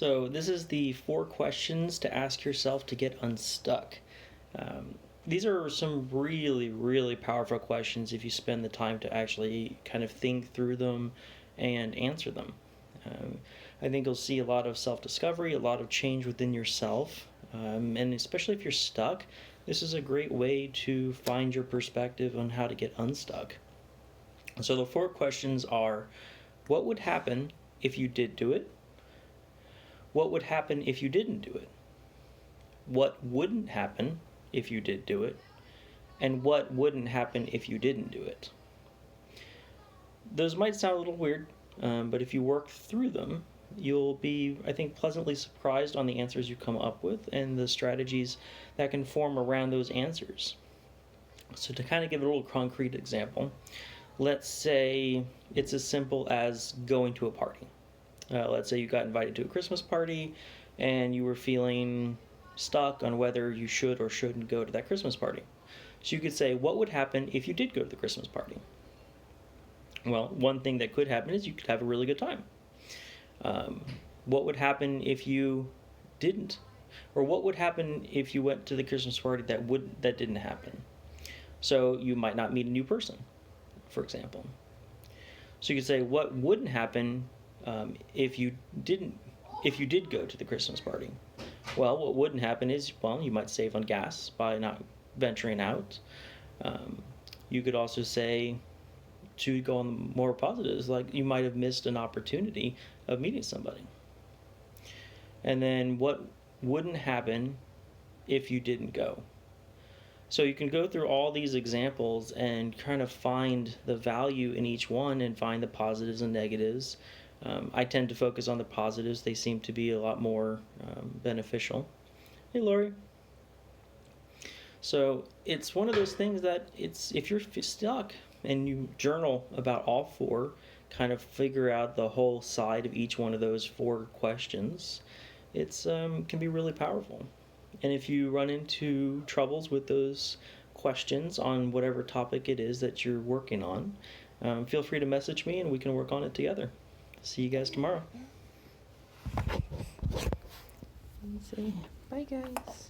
So this is the 4 questions to ask yourself to get unstuck. These are some really, really powerful questions if you spend the time to actually kind of think through them and answer them. I think you'll see a lot of self-discovery, a lot of change within yourself, and especially if you're stuck, this is a great way to find your perspective on how to get unstuck. So the 4 questions are, what would happen if you did do it? What would happen if you didn't do it? What wouldn't happen if you did do it? And what wouldn't happen if you didn't do it? Those might sound a little weird, but if you work through them, you'll be, I think, pleasantly surprised on the answers you come up with and the strategies that can form around those answers. So to kind of give a little concrete example, let's say it's as simple as going to a party. Let's say you got invited to a Christmas party and you were feeling stuck on whether you should or shouldn't go to that Christmas party. So you could say, what would happen if you did go to the Christmas party? Well, one thing that could happen is you could have a really good time. What would happen if you didn't? Or what would happen if you went to the Christmas party that didn't happen? So you might not meet a new person, for example. So you could say, what wouldn't happen if you did go to the Christmas party? Well, what wouldn't happen is, you might save on gas by not venturing out. You could also say, to go on the more positives, like you might have missed an opportunity of meeting somebody. And then what wouldn't happen if you didn't go? So you can go through all these examples and kind of find the value in each one and find the positives and negatives. I tend to focus on the positives. They seem to be a lot more beneficial. Hey, Lori. So it's one of those things that if you're stuck and you journal about all 4, kind of figure out the whole side of each one of those 4 questions, it's can be really powerful. And if you run into troubles with those questions on whatever topic it is that you're working on, feel free to message me and we can work on it together. See you guys tomorrow. Bye, guys.